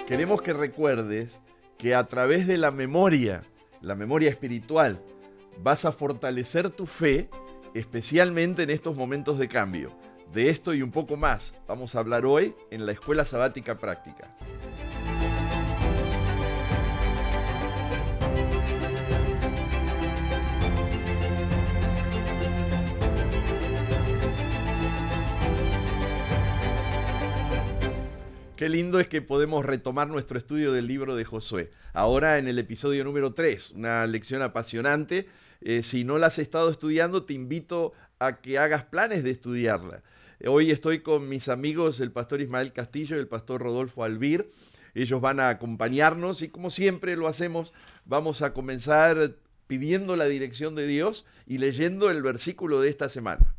queremos que recuerdes que a través de la memoria espiritual, vas a fortalecer tu fe, especialmente en estos momentos de cambio. De esto y un poco más vamos a hablar hoy en la Escuela Sabática Práctica. Qué lindo es que podemos retomar nuestro estudio del libro de Josué. Ahora en el episodio número 3, una lección apasionante. Si no la has estado estudiando, te invito a que hagas planes de estudiarla. Hoy estoy con mis amigos, el pastor Ismael Castillo y el pastor Rodolfo Albir. Ellos van a acompañarnos y como siempre lo hacemos, vamos a comenzar pidiendo la dirección de Dios y leyendo el versículo de esta semana.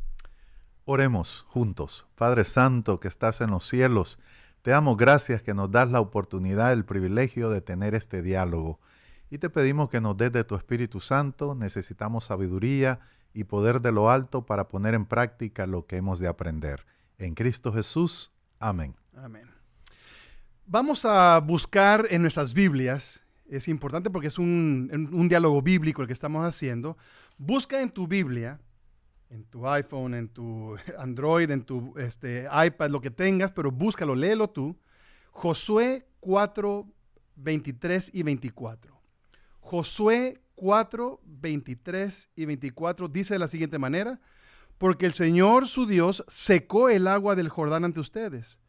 Oremos juntos. Padre Santo que estás en los cielos, te damos gracias que nos das la oportunidad, el privilegio de tener este diálogo. Y te pedimos que nos des de tu Espíritu Santo. Necesitamos sabiduría y poder de lo alto para poner en práctica lo que hemos de aprender. En Cristo Jesús. Amén. Amén. Vamos a buscar en nuestras Biblias. Es importante porque es un diálogo bíblico el que estamos haciendo. Busca en tu Biblia, en tu iPhone, en tu Android, en tu iPad, lo que tengas, pero búscalo, léelo tú. Josué 4, 23 y 24. Josué 4, 23 y 24 dice de la siguiente manera: porque el Señor su Dios secó el agua del Jordán ante ustedes,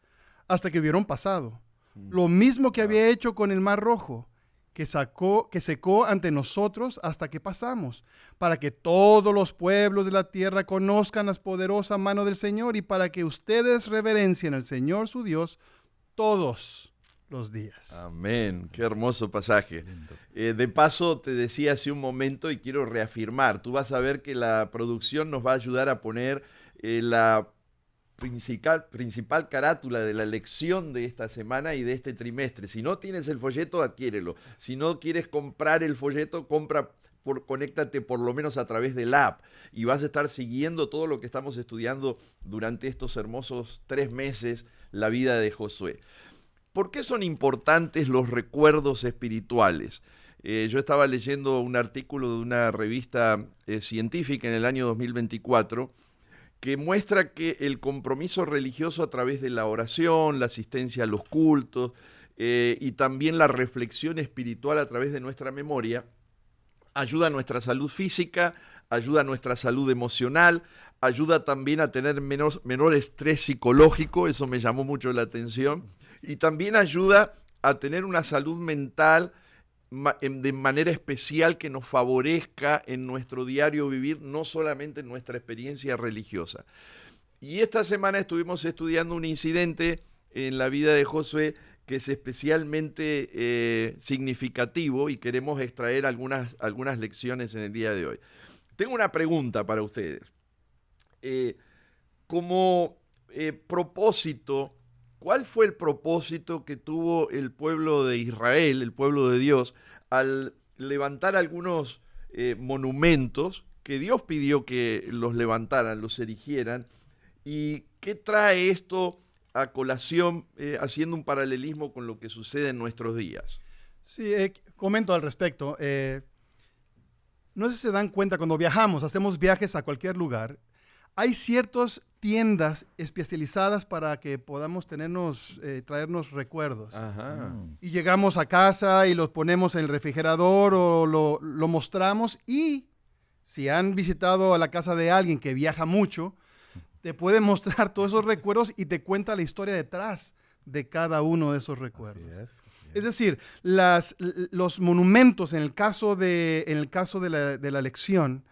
hasta que hubieron pasado. Lo mismo que había hecho con el Mar Rojo, que secó ante nosotros hasta que pasamos, para que todos los pueblos de la tierra conozcan la poderosa mano del Señor y para que ustedes reverencien al Señor su Dios todos los días. Amén, qué hermoso pasaje. De paso te decía hace un momento y quiero reafirmar, tú vas a ver que la producción nos va a ayudar a poner la principal carátula de la lección de esta semana y de este trimestre. Si no tienes el folleto, adquiérelo. Si no quieres comprar el folleto, conéctate por lo menos a través de la app y vas a estar siguiendo todo lo que estamos estudiando durante estos hermosos 3 meses, la vida de Josué. ¿Por qué son importantes los recuerdos espirituales? Yo estaba leyendo un artículo de una revista científica en el año 2024 que muestra que el compromiso religioso a través de la oración, la asistencia a los cultos y también la reflexión espiritual a través de nuestra memoria ayuda a nuestra salud física, ayuda a nuestra salud emocional, ayuda también a tener menor estrés psicológico, eso me llamó mucho la atención, y también ayuda a tener una salud mental de manera especial que nos favorezca en nuestro diario vivir, no solamente en nuestra experiencia religiosa. Y esta semana estuvimos estudiando un incidente en la vida de Josué que es especialmente significativo y queremos extraer algunas lecciones en el día de hoy. Tengo una pregunta para ustedes. Como propósito, ¿cuál fue el propósito que tuvo el pueblo de Israel, el pueblo de Dios, al levantar algunos monumentos que Dios pidió que los levantaran, los erigieran? ¿Y qué trae esto a colación, haciendo un paralelismo con lo que sucede en nuestros días? Sí, comento al respecto. No sé si se dan cuenta, cuando viajamos, hacemos viajes a cualquier lugar, hay ciertas tiendas especializadas para que podamos traernos recuerdos. Ajá. Y llegamos a casa y los ponemos en el refrigerador o lo mostramos, y si han visitado a la casa de alguien que viaja mucho, te puede mostrar todos esos recuerdos y te cuenta la historia detrás de cada uno de esos recuerdos. Así es. Es decir, los monumentos, en el caso de la lección,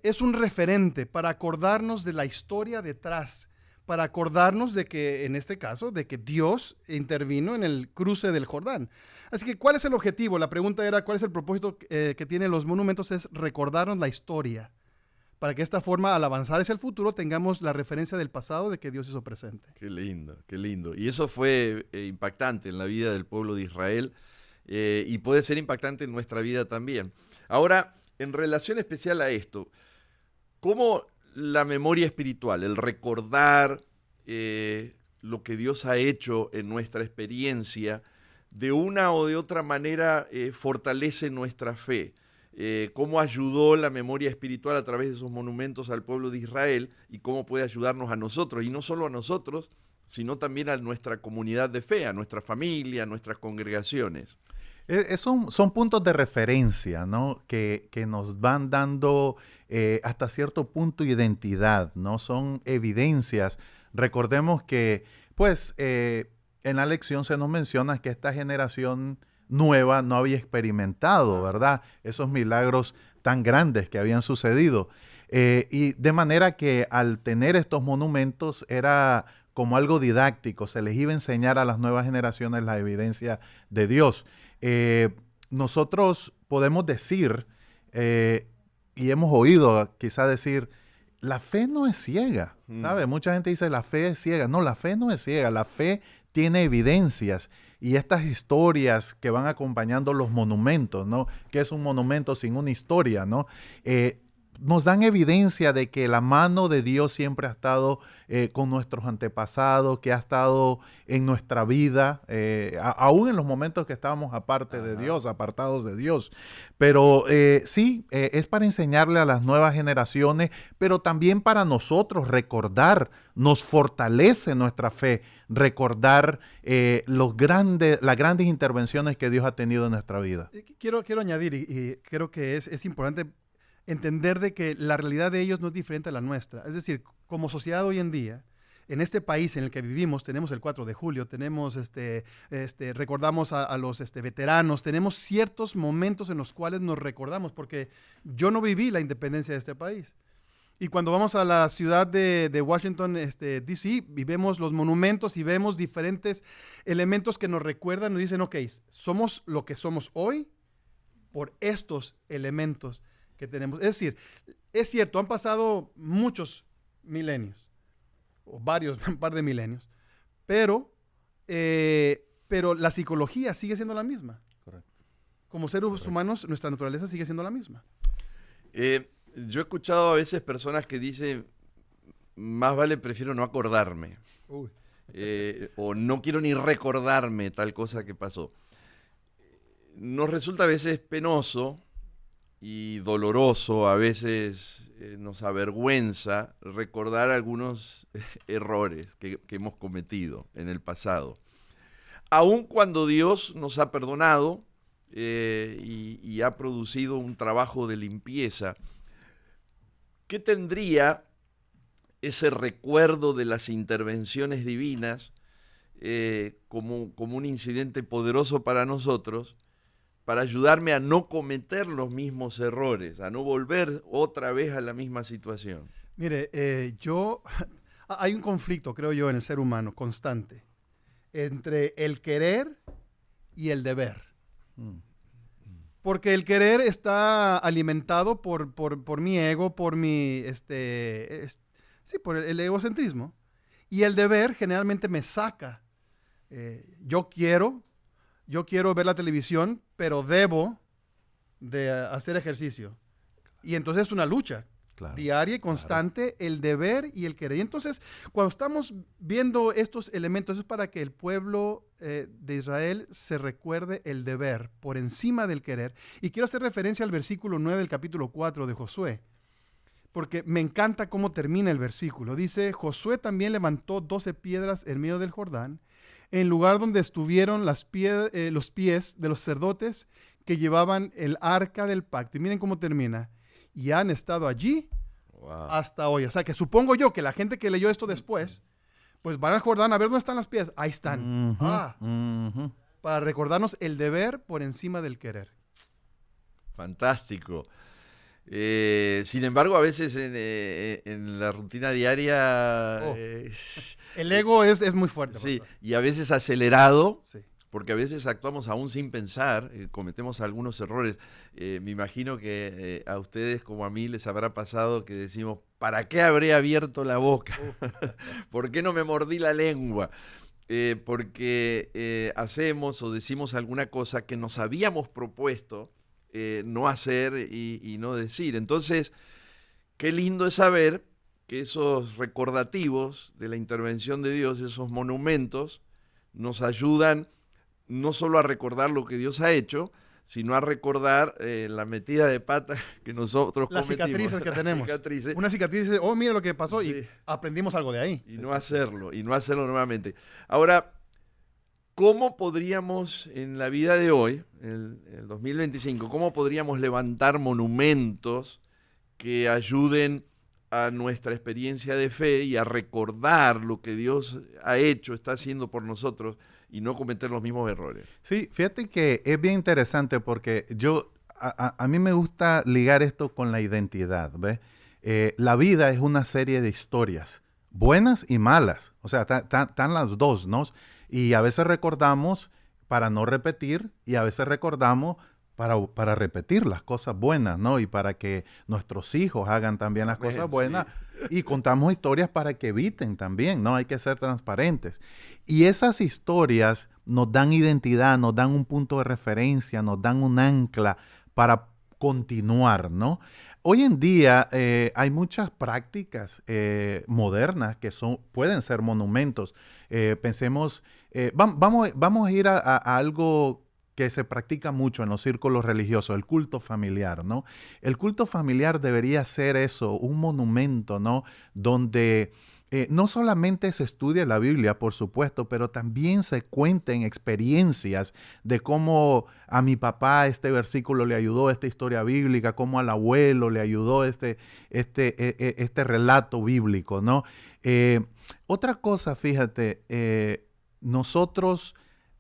es un referente para acordarnos de la historia detrás, para acordarnos de que, en este caso, de que Dios intervino en el cruce del Jordán. Así que, ¿cuál es el objetivo? La pregunta era, ¿cuál es el propósito que tienen los monumentos? Es recordarnos la historia, para que de esta forma, al avanzar hacia el futuro, tengamos la referencia del pasado de que Dios hizo presente. Qué lindo, qué lindo. Y eso fue impactante en la vida del pueblo de Israel y puede ser impactante en nuestra vida también. Ahora, en relación especial a esto, ¿cómo la memoria espiritual, el recordar lo que Dios ha hecho en nuestra experiencia, de una o de otra manera fortalece nuestra fe. Cómo ayudó la memoria espiritual a través de esos monumentos al pueblo de Israel y cómo puede ayudarnos a nosotros, y no solo a nosotros, sino también a nuestra comunidad de fe, a nuestra familia, a nuestras congregaciones. Son puntos de referencia, ¿no? Que nos van dando hasta cierto punto identidad, ¿no? Son evidencias. Recordemos que, pues, en la lección se nos menciona que esta generación nueva no había experimentado, ¿verdad? Esos milagros tan grandes que habían sucedido. Y de manera que al tener estos monumentos era como algo didáctico, se les iba a enseñar a las nuevas generaciones la evidencia de Dios. Nosotros podemos decir, y hemos oído quizá decir, la fe no es ciega, ¿sabe? Mucha gente dice la fe es ciega. No, la fe no es ciega, la fe tiene evidencias. Y estas historias que van acompañando los monumentos, ¿no? ¿Qué es un monumento sin una historia, no? Nos dan evidencia de que la mano de Dios siempre ha estado con nuestros antepasados, que ha estado en nuestra vida, aún en los momentos que estábamos aparte de Dios, apartados de Dios. Pero sí, es para enseñarle a las nuevas generaciones, pero también para nosotros recordar, nos fortalece nuestra fe, recordar las grandes intervenciones que Dios ha tenido en nuestra vida. Quiero añadir, y creo que es importante entender de que la realidad de ellos no es diferente a la nuestra. Es decir, como sociedad hoy en día, en este país en el que vivimos, tenemos el 4 de julio, tenemos recordamos a los veteranos, tenemos ciertos momentos en los cuales nos recordamos, porque yo no viví la independencia de este país. Y cuando vamos a la ciudad de Washington, D.C., y vemos los monumentos y vemos diferentes elementos que nos recuerdan, nos dicen, ok, somos lo que somos hoy por estos elementos que tenemos. Es decir, es cierto, han pasado muchos milenios, o un par de milenios, pero la psicología sigue siendo la misma. Correcto. Como seres humanos, nuestra naturaleza sigue siendo la misma. Yo he escuchado a veces personas que dicen, más vale prefiero no acordarme, o no quiero ni recordarme tal cosa que pasó. Nos resulta a veces penoso y doloroso, a veces nos avergüenza recordar algunos errores que hemos cometido en el pasado. Aun cuando Dios nos ha perdonado y ha producido un trabajo de limpieza, ¿qué tendría ese recuerdo de las intervenciones divinas como un incidente poderoso para nosotros, para ayudarme a no cometer los mismos errores, a no volver otra vez a la misma situación? Mire, hay un conflicto, creo yo, en el ser humano constante entre el querer y el deber. Porque el querer está alimentado por mi ego, por por el egocentrismo. Y el deber generalmente me saca. Yo quiero ver la televisión, pero debo de hacer ejercicio. Y entonces es una lucha diaria y constante, el deber y el querer. Y entonces, cuando estamos viendo estos elementos, es para que el pueblo de Israel se recuerde el deber por encima del querer. Y quiero hacer referencia al versículo 9 del capítulo 4 de Josué, porque me encanta cómo termina el versículo. Dice, Josué también levantó 12 piedras en medio del Jordán, en lugar donde estuvieron los pies de los sacerdotes que llevaban el arca del pacto. Y miren cómo termina. Y han estado allí hasta hoy. O sea, que supongo yo que la gente que leyó esto después, pues van al Jordán a ver dónde están las piedras. Ahí están. Para recordarnos el deber por encima del querer. Fantástico. Sin embargo, a veces en la rutina diaria... el ego es muy fuerte. Sí, y a veces acelerado, sí, porque a veces actuamos aún sin pensar, cometemos algunos errores. Me imagino que a ustedes como a mí les habrá pasado que decimos, ¿para qué habré abierto la boca? ¿Por qué no me mordí la lengua? Porque hacemos o decimos alguna cosa que nos habíamos propuesto no hacer y no decir. Entonces, qué lindo es saber que esos recordativos de la intervención de Dios, esos monumentos, nos ayudan no solo a recordar lo que Dios ha hecho, sino a recordar la metida de pata que nosotros las cometimos. cicatrices que tenemos. Cicatrices. Una cicatriz dice, oh, mira lo que pasó, Sí. y aprendimos algo de ahí. Y no hacerlo nuevamente. Ahora, ¿cómo podríamos en la vida de hoy, el 2025, cómo podríamos levantar monumentos que ayuden a nuestra experiencia de fe y a recordar lo que Dios ha hecho, está haciendo por nosotros y no cometer los mismos errores? Sí, fíjate que es bien interesante porque a mí me gusta ligar esto con la identidad, ¿ves? La vida es una serie de historias, buenas y malas, o sea, están las dos, ¿no? Y a veces recordamos para no repetir y a veces recordamos para repetir las cosas buenas, ¿no? Y para que nuestros hijos hagan también las cosas buenas. Sí. Y contamos historias para que eviten también, ¿no? Hay que ser transparentes. Y esas historias nos dan identidad, nos dan un punto de referencia, nos dan un ancla para continuar, ¿no? Hoy en día hay muchas prácticas modernas que pueden ser monumentos. Pensemos, vamos a ir a algo que se practica mucho en los círculos religiosos, el culto familiar, ¿no? El culto familiar debería ser eso, un monumento, ¿no? Donde no solamente se estudia la Biblia, por supuesto, pero también se cuenten experiencias de cómo a mi papá este versículo le ayudó, esta historia bíblica, cómo al abuelo le ayudó este relato bíblico, ¿no? Otra cosa, fíjate, nosotros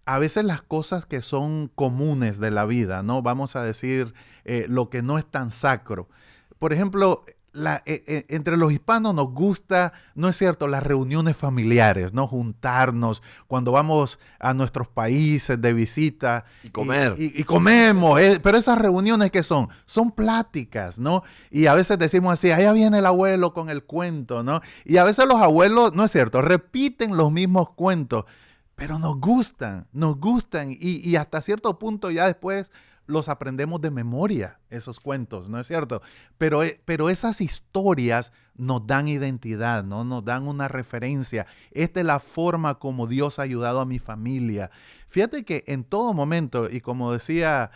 a veces las cosas que son comunes de la vida, ¿no? Vamos a decir lo que no es tan sacro. Por ejemplo, entre los hispanos nos gusta, ¿no es cierto?, las reuniones familiares, ¿no? Juntarnos cuando vamos a nuestros países de visita. Y comer. Y comemos, pero esas reuniones ¿qué son? Son pláticas, ¿no? Y a veces decimos así, allá viene el abuelo con el cuento, ¿no? Y a veces los abuelos, ¿no es cierto?, repiten los mismos cuentos. Pero nos gustan y hasta cierto punto ya después los aprendemos de memoria, esos cuentos, ¿no es cierto? Pero esas historias nos dan identidad, ¿no? Nos dan una referencia. Esta es la forma como Dios ha ayudado a mi familia. Fíjate que en todo momento, y como decía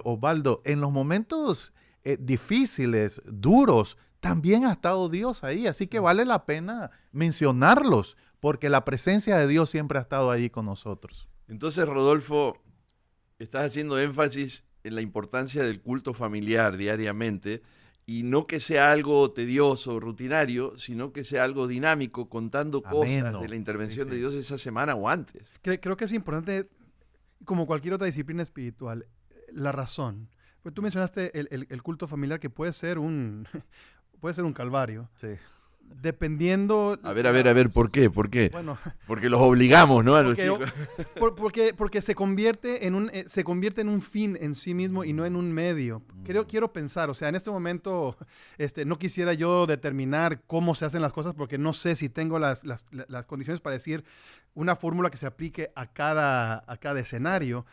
Osvaldo, en los momentos difíciles, duros, también ha estado Dios ahí. Así que vale la pena mencionarlos, porque la presencia de Dios siempre ha estado ahí con nosotros. Entonces, Rodolfo, estás haciendo énfasis en la importancia del culto familiar diariamente, y no que sea algo tedioso, rutinario, sino que sea algo dinámico, contando cosas de la intervención de Dios esa semana o antes. Creo que es importante, como cualquier otra disciplina espiritual, la razón. Pues tú mencionaste el culto familiar, que puede ser un calvario. Sí. Dependiendo... A ver, ¿por qué? Bueno, porque los obligamos, ¿no? A los chicos. Porque se convierte en un fin en sí mismo y no en un medio. Quiero pensar, o sea, en este momento no quisiera yo determinar cómo se hacen las cosas, porque no sé si tengo las condiciones para decir una fórmula que se aplique a cada escenario.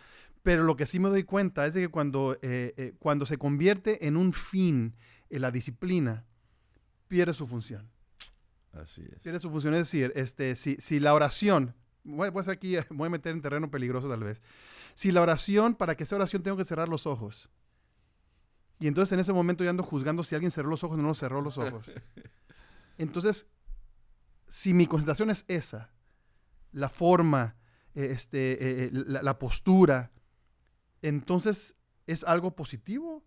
Pero lo que sí me doy cuenta es de que cuando se convierte en un fin la disciplina, pierde su función. Así es. Pierde su función, es decir, si la oración, voy a meter en terreno peligroso tal vez, si la oración, para que sea oración tengo que cerrar los ojos, y entonces en ese momento ya ando juzgando si alguien cerró los ojos o no cerró los ojos. Entonces, si mi concentración es esa, la forma, la postura, entonces es algo positivo,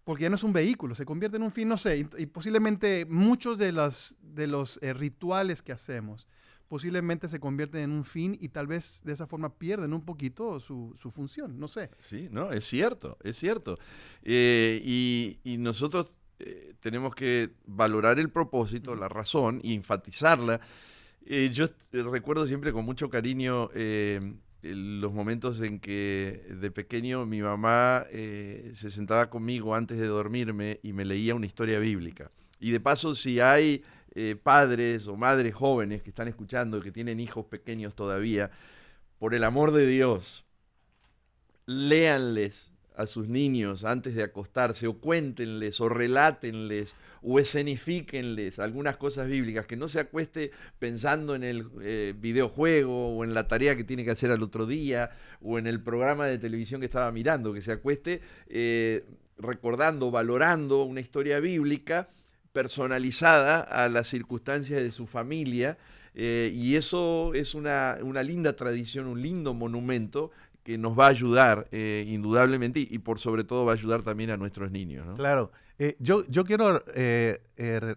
porque ya no es un vehículo, se convierte en un fin, no sé, y posiblemente muchos de los rituales que hacemos posiblemente se convierten en un fin y tal vez de esa forma pierden un poquito su función, no sé. Sí, no, es cierto. Y nosotros tenemos que valorar el propósito, la razón, y enfatizarla. Yo recuerdo siempre con mucho cariño los momentos en que de pequeño mi mamá se sentaba conmigo antes de dormirme y me leía una historia bíblica. Y de paso, si hay padres o madres jóvenes que están escuchando, que tienen hijos pequeños todavía, por el amor de Dios, léanles a sus niños antes de acostarse, o cuéntenles, o relátenles, o escenifíquenles algunas cosas bíblicas, que no se acueste pensando en el videojuego, o en la tarea que tiene que hacer al otro día, o en el programa de televisión que estaba mirando, que se acueste recordando, valorando una historia bíblica personalizada a las circunstancias de su familia, y eso es una linda tradición, un lindo monumento que nos va a ayudar indudablemente, y por sobre todo va a ayudar también a nuestros niños, ¿no? Claro, yo quiero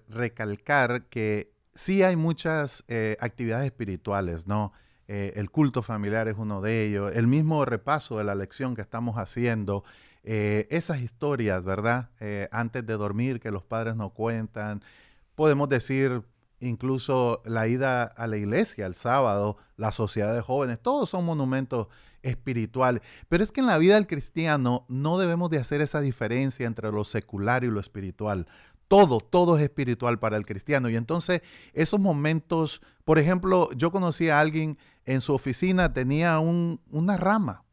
recalcar que sí hay muchas actividades espirituales, ¿no? El culto familiar es uno de ellos, el mismo repaso de la lección que estamos haciendo, esas historias, ¿verdad? Antes de dormir que los padres nos cuentan, podemos decir incluso la ida a la iglesia el sábado, la sociedad de jóvenes, todos son monumentos espirituales. Pero es que en la vida del cristiano no debemos de hacer esa diferencia entre lo secular y lo espiritual. Todo es espiritual para el cristiano. Y entonces esos momentos, por ejemplo, yo conocí a alguien en su oficina, tenía una rama.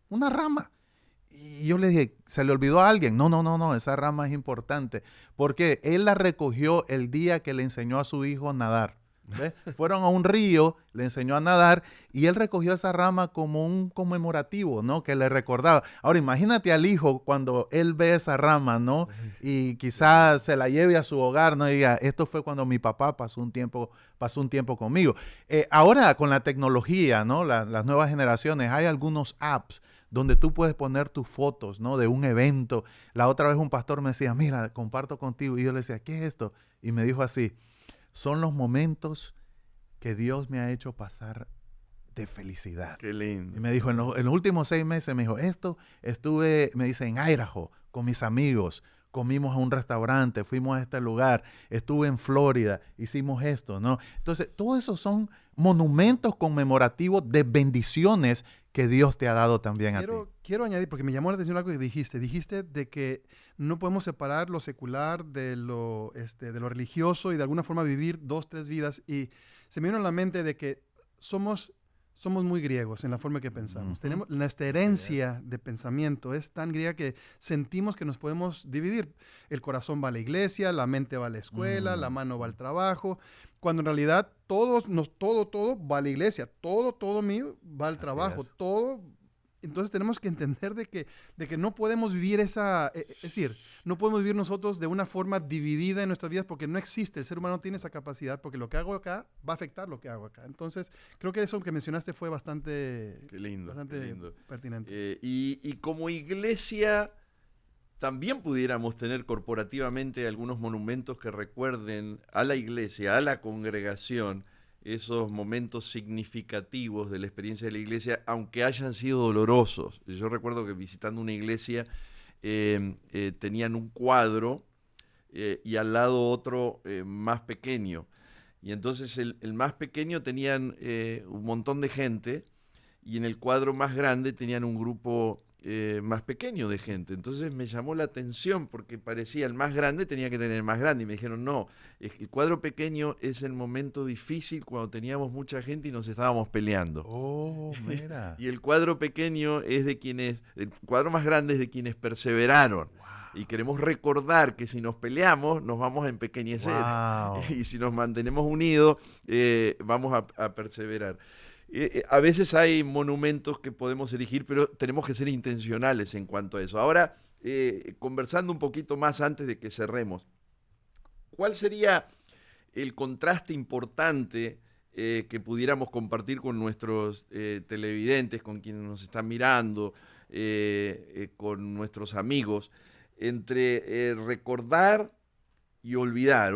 Y yo le dije, ¿se le olvidó a alguien? No, esa rama es importante. Porque él la recogió el día que le enseñó a su hijo a nadar. ¿Ves? Fueron a un río, le enseñó a nadar y él recogió esa rama como un conmemorativo, ¿no? Que le recordaba. Ahora imagínate al hijo cuando él ve esa rama, ¿no? Y quizás se la lleve a su hogar, ¿no? Y diga, esto fue cuando mi papá pasó un tiempo conmigo. Ahora con la tecnología, ¿no? Las nuevas generaciones, hay algunos apps donde tú puedes poner tus fotos, ¿no? De un evento. La otra vez un pastor me decía, mira, comparto contigo. Y yo le decía, ¿qué es esto? Y me dijo así, son los momentos que Dios me ha hecho pasar de felicidad. Qué lindo. Y me dijo, en los últimos 6 meses, me dijo, estuve, me dice, en Idaho con mis amigos, comimos a un restaurante, fuimos a este lugar, estuve en Florida, hicimos esto, ¿no? Entonces, todos esos son monumentos conmemorativos de bendiciones que Dios te ha dado también a ti. Quiero añadir, porque me llamó la atención algo que dijiste. Dijiste de que no podemos separar lo secular de lo religioso y de alguna forma vivir 2, 3 vidas. Y se me vino a la mente de que somos muy griegos en la forma que pensamos. Tenemos nuestra herencia de pensamiento es tan griega que sentimos que nos podemos dividir. El corazón va a la iglesia, la mente va a la escuela, la mano va al trabajo, cuando en realidad todo va a la iglesia, todo mío va al trabajo, todo. Entonces tenemos que entender de que no podemos vivir es decir, no podemos vivir nosotros de una forma dividida en nuestras vidas porque no existe, el ser humano no tiene esa capacidad, porque lo que hago acá va a afectar lo que hago acá. Entonces creo que eso que mencionaste fue bastante pertinente. Y como iglesia también pudiéramos tener corporativamente algunos monumentos que recuerden a la iglesia, a la congregación, esos momentos significativos de la experiencia de la iglesia, aunque hayan sido dolorosos. Yo recuerdo que visitando una iglesia tenían un cuadro y al lado otro más pequeño. Y entonces el más pequeño tenían un montón de gente y en el cuadro más grande tenían un grupo más pequeño de gente. Entonces me llamó la atención porque parecía el más grande tenía que tener más grande y me dijeron no, el cuadro pequeño es el momento difícil cuando teníamos mucha gente y nos estábamos peleando. Oh, mira. Y el cuadro pequeño es el cuadro más grande es de quienes perseveraron. Wow. Y queremos recordar que si nos peleamos nos vamos a empequeñecer. Wow. Y si nos mantenemos unidos vamos a perseverar. A veces hay monumentos que podemos elegir, pero tenemos que ser intencionales en cuanto a eso. Ahora, conversando un poquito más antes de que cerremos, ¿cuál sería el contraste importante que pudiéramos compartir con nuestros televidentes, con quienes nos están mirando, con nuestros amigos, entre recordar y olvidar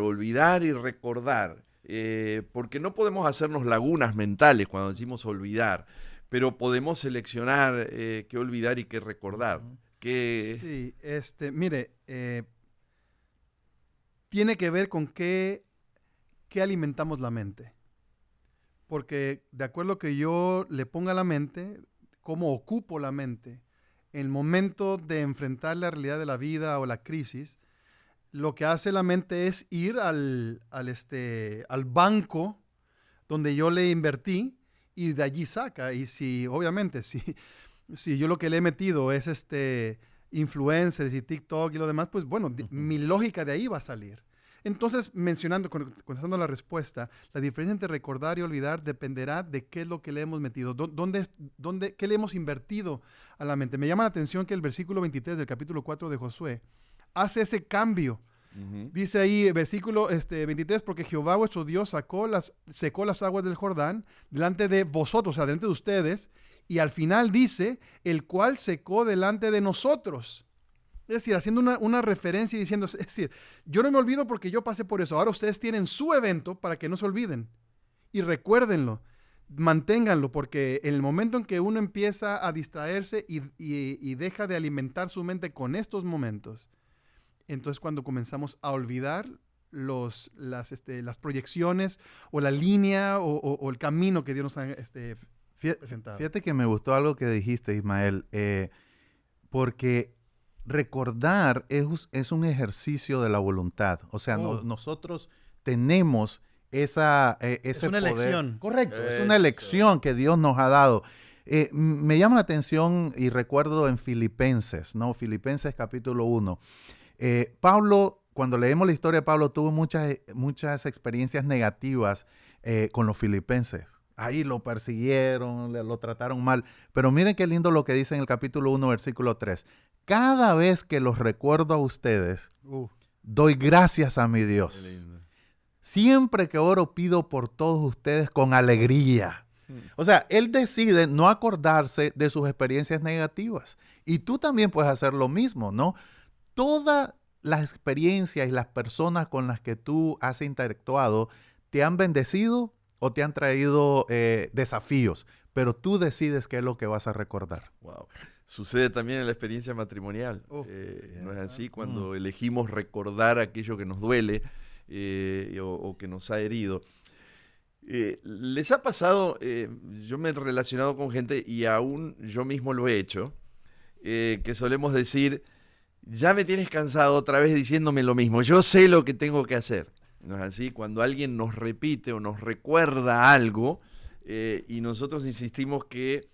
y recordar? Porque no podemos hacernos lagunas mentales cuando decimos olvidar, pero podemos seleccionar qué olvidar y qué recordar. Sí, mire, tiene que ver con qué alimentamos la mente. Porque de acuerdo que yo le ponga a la mente, cómo ocupo la mente, en el momento de enfrentar la realidad de la vida o la crisis, lo que hace la mente es ir al banco donde yo le invertí y de allí saca. Y obviamente, si yo lo que le he metido es influencers y TikTok y lo demás, pues bueno, mi lógica de ahí va a salir. Entonces, contestando la respuesta, la diferencia entre recordar y olvidar dependerá de qué es lo que le hemos metido, qué le hemos invertido a la mente. Me llama la atención que el versículo 23 del capítulo 4 de Josué hace ese cambio. Dice ahí, versículo 23, porque Jehová vuestro Dios secó las aguas del Jordán delante de vosotros, o sea, delante de ustedes, y al final dice, el cual secó delante de nosotros. Es decir, haciendo una referencia y diciendo, es decir, yo no me olvido porque yo pasé por eso. Ahora ustedes tienen su evento para que no se olviden. Y recuérdenlo, manténganlo, porque en el momento en que uno empieza a distraerse y deja de alimentar su mente con estos momentos, entonces cuando comenzamos a olvidar las proyecciones o la línea o el camino que Dios nos ha presentado. Fíjate que me gustó algo que dijiste, Ismael, porque recordar es un ejercicio de la voluntad. O sea, nosotros tenemos es una poder. Elección. Correcto, es una elección que Dios nos ha dado. Me llama la atención y recuerdo en Filipenses, ¿no? Filipenses capítulo 1. Pablo, cuando leemos la historia de Pablo, tuvo muchas experiencias negativas con los filipenses. Ahí lo persiguieron, lo trataron mal. Pero miren qué lindo lo que dice en el capítulo 1, versículo 3. Cada vez que los recuerdo a ustedes, doy gracias a mi Dios. Siempre que oro, pido por todos ustedes con alegría. O sea, él decide no acordarse de sus experiencias negativas. Y tú también puedes hacer lo mismo, ¿no? Todas las experiencias y las personas con las que tú has interactuado te han bendecido o te han traído desafíos, pero tú decides qué es lo que vas a recordar. Wow. Sucede también en la experiencia matrimonial. ¿No es así? Cuando elegimos recordar aquello que nos duele o que nos ha herido. ¿Les ha pasado? Yo me he relacionado con gente y aún yo mismo lo he hecho, que solemos decir, ya me tienes cansado otra vez diciéndome lo mismo, yo sé lo que tengo que hacer. ¿No es así? Cuando alguien nos repite o nos recuerda algo y nosotros insistimos que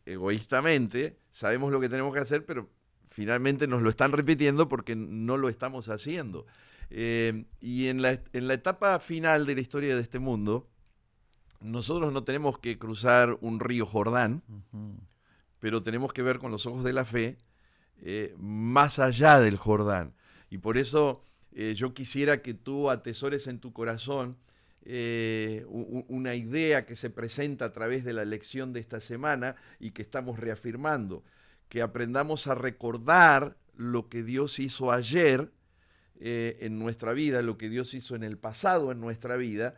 egoístamente sabemos lo que tenemos que hacer, pero finalmente nos lo están repitiendo porque no lo estamos haciendo. Y en la etapa final de la historia de este mundo, nosotros no tenemos que cruzar un río Jordán, pero tenemos que ver con los ojos de la fe más allá del Jordán. Y por eso yo quisiera que tú atesores en tu corazón una idea que se presenta a través de la lección de esta semana y que estamos reafirmando, que aprendamos a recordar lo que Dios hizo ayer en nuestra vida, lo que Dios hizo en el pasado en nuestra vida,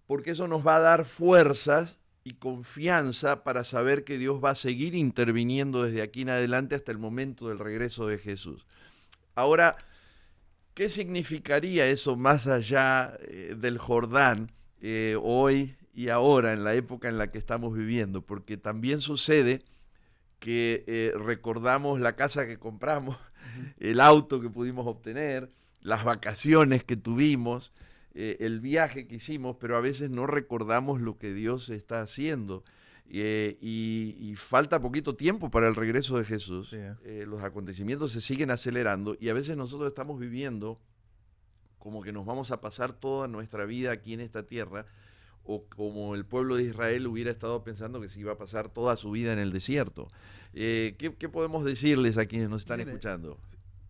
porque eso nos va a dar fuerzas y confianza para saber que Dios va a seguir interviniendo desde aquí en adelante hasta el momento del regreso de Jesús. Ahora, ¿qué significaría eso más allá del Jordán hoy y ahora, en la época en la que estamos viviendo? Porque también sucede que recordamos la casa que compramos, el auto que pudimos obtener, las vacaciones que tuvimos, el viaje que hicimos, pero a veces no recordamos lo que Dios está haciendo. Y falta poquito tiempo para el regreso de Jesús. Los acontecimientos se siguen acelerando y a veces nosotros estamos viviendo como que nos vamos a pasar toda nuestra vida aquí en esta tierra, o como el pueblo de Israel hubiera estado pensando que se iba a pasar toda su vida en el desierto. ¿Qué podemos decirles a quienes nos están escuchando?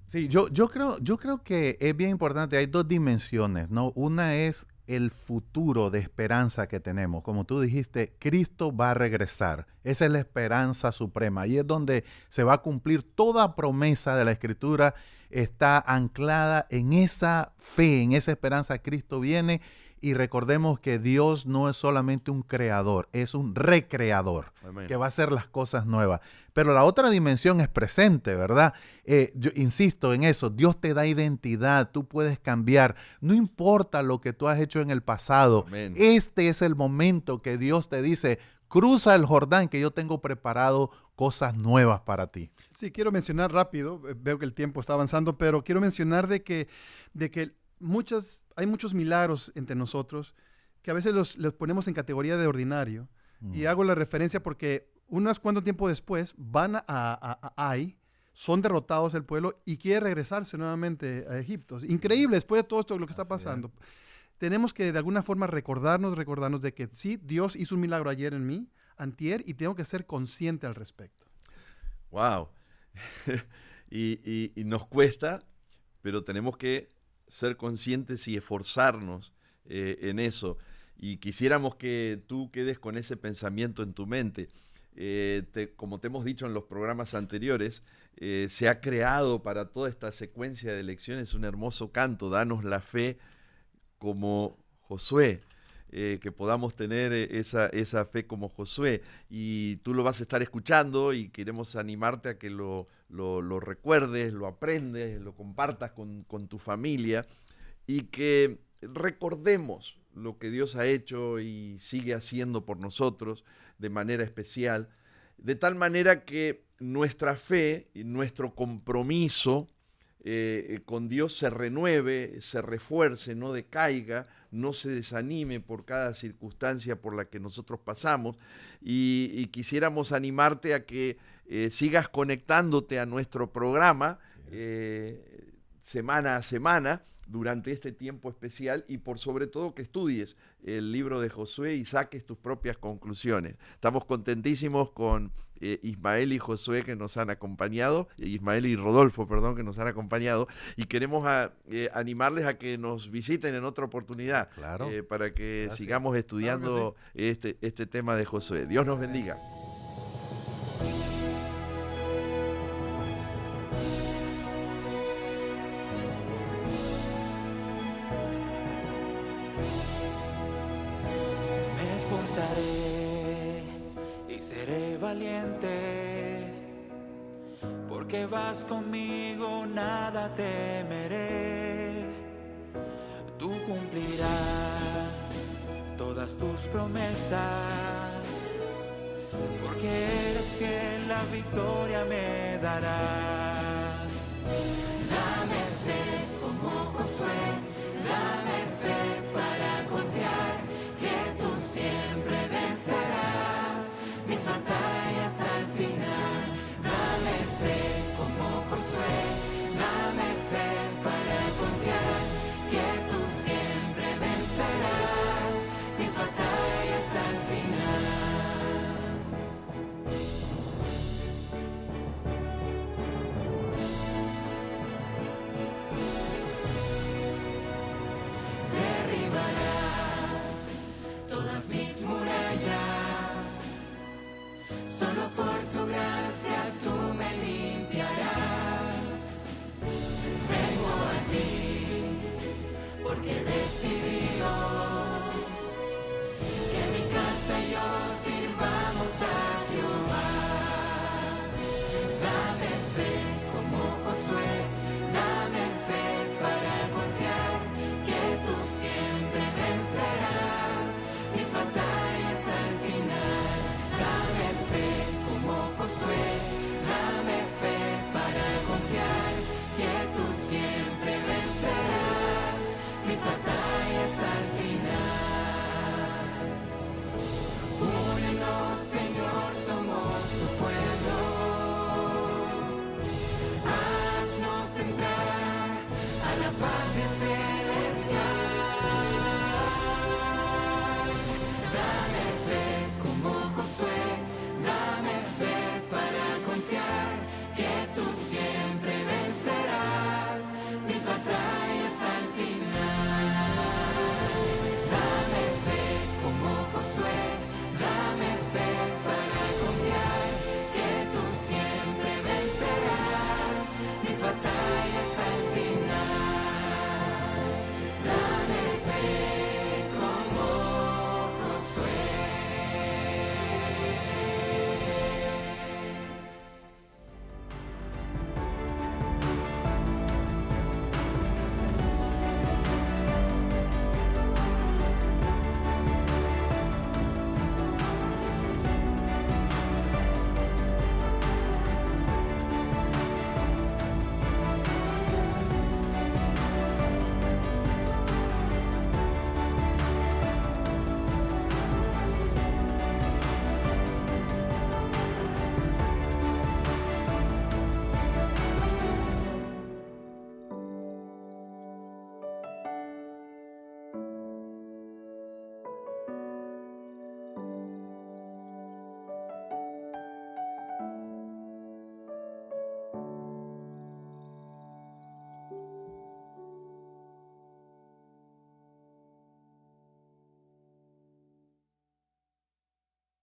Sí, yo creo que es bien importante. Hay dos dimensiones, ¿no? Una es el futuro de esperanza que tenemos. Como tú dijiste, Cristo va a regresar. Esa es la esperanza suprema. Ahí es donde se va a cumplir toda promesa de la Escritura. Está anclada en esa fe, en esa esperanza. Cristo viene. Y recordemos que Dios no es solamente un creador, es un recreador. Amén. Que va a hacer las cosas nuevas. Pero la otra dimensión es presente, ¿verdad? Yo insisto en eso, Dios te da identidad, tú puedes cambiar. No importa lo que tú has hecho en el pasado. Amén. Este es el momento que Dios te dice, cruza el Jordán, que yo tengo preparado cosas nuevas para ti. Sí, quiero mencionar rápido, veo que el tiempo está avanzando, pero quiero mencionar de que hay muchos milagros entre nosotros que a veces los ponemos en categoría de ordinario. Y hago la referencia porque cuánto tiempo después van a Ai, son derrotados el pueblo y quiere regresarse nuevamente a Egipto. Es increíble después de todo esto lo que está pasando. Tenemos que de alguna forma recordarnos de que sí, Dios hizo un milagro ayer en mí, antier, y tengo que ser consciente al respecto. Wow. y nos cuesta, pero tenemos que ser conscientes y esforzarnos en eso. Y quisiéramos que tú quedes con ese pensamiento en tu mente. Como te hemos dicho en los programas anteriores, se ha creado para toda esta secuencia de lecciones un hermoso canto, Danos la fe como Josué, que podamos tener esa fe como Josué. Y tú lo vas a estar escuchando y queremos animarte a que lo recuerdes, lo aprendes, lo compartas con tu familia y que recordemos lo que Dios ha hecho y sigue haciendo por nosotros de manera especial, de tal manera que nuestra fe y nuestro compromiso con Dios se renueve, se refuerce, no decaiga, no se desanime por cada circunstancia por la que nosotros pasamos y quisiéramos animarte a que sigas conectándote a nuestro programa semana a semana durante este tiempo especial y por sobre todo que estudies el libro de Josué y saques tus propias conclusiones. Estamos contentísimos con Ismael y Josué que nos han acompañado, Ismael y Rodolfo, perdón, que nos han acompañado y queremos animarles a que nos visiten en otra oportunidad para que sigamos estudiando este tema de Josué. Dios nos bendiga. Y seré valiente, porque vas conmigo, nada temeré. Tú cumplirás todas tus promesas, porque eres fiel, la victoria me darás.